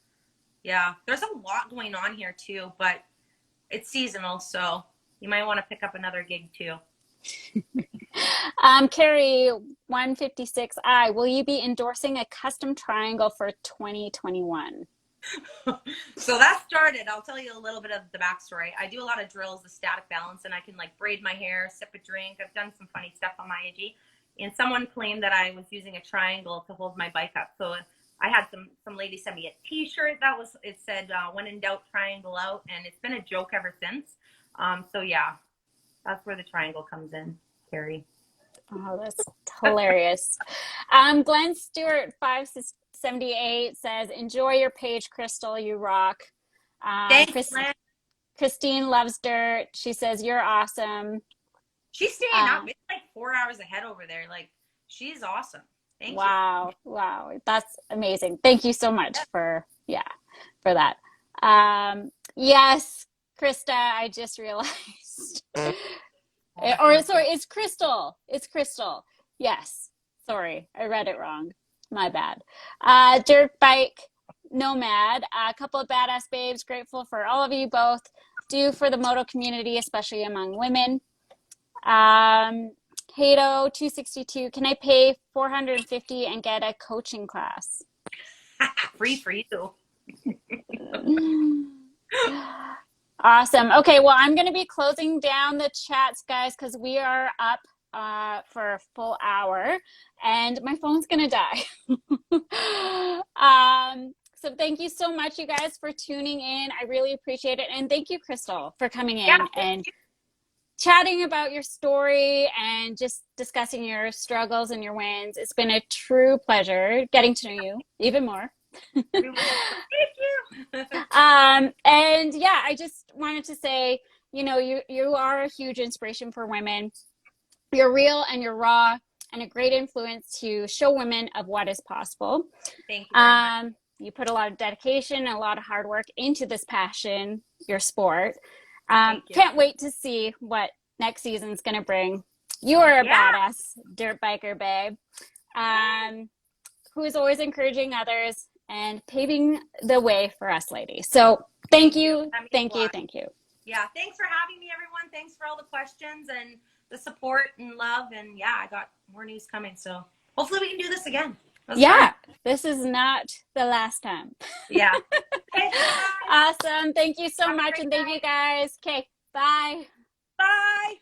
Yeah, there's a lot going on here too, but it's seasonal, so you might want to pick up another gig too. Carrie 156I, will you be endorsing a custom triangle for 2021? So that started, I'll tell you a little bit of the backstory. I do a lot of drills, the static balance, and I can like braid my hair, sip a drink. I've done some funny stuff on my IG. And someone claimed that I was using a triangle to hold my bike up. So I had some lady send me a t-shirt it said, when in doubt, triangle out. And it's been a joke ever since. So yeah, that's where the triangle comes in, Carrie. Oh, that's hilarious. Glenn Stewart 578 says, enjoy your page, Crystal, you rock. Thanks, Glenn. Christine loves dirt. She says, you're awesome. She's staying up. It's like 4 hours ahead over there. Like, she's awesome. Thank you. Wow. That's amazing. Thank you so much for that. Yes, Krista, I just realized. Sorry, it's Crystal. It's Crystal. Yes. Sorry, I read it wrong. My bad. Dirt Bike Nomad, a couple of badass babes. Grateful for all of you both do for the moto community, especially among women. Hato 262, can I pay $450 and get a coaching class? Free for you. Awesome. Okay, well, I'm going to be closing down the chats, guys, because we are up for a full hour and my phone's going to die. So thank you so much, you guys, for tuning in. I really appreciate it. And thank you, Crystal, for coming in and chatting about your story and just discussing your struggles and your wins. It's been a true pleasure getting to know you even more. Thank you. And yeah, I just wanted to say, you know, you are a huge inspiration for women. You're real and you're raw and a great influence to show women of what is possible. Thank you. You put a lot of dedication and a lot of hard work into this passion, your sport. Can't wait to see what next season's going to bring. You are a badass dirt biker, babe, who is always encouraging others and paving the way for us ladies. So thank you. Yeah, thanks for having me, everyone. Thanks for all the questions and the support and love. And yeah, I got more news coming. So hopefully we can do this again. This is not the last time. Yeah. Okay, awesome. Thank you so much. And thank you guys. Okay, bye. Bye.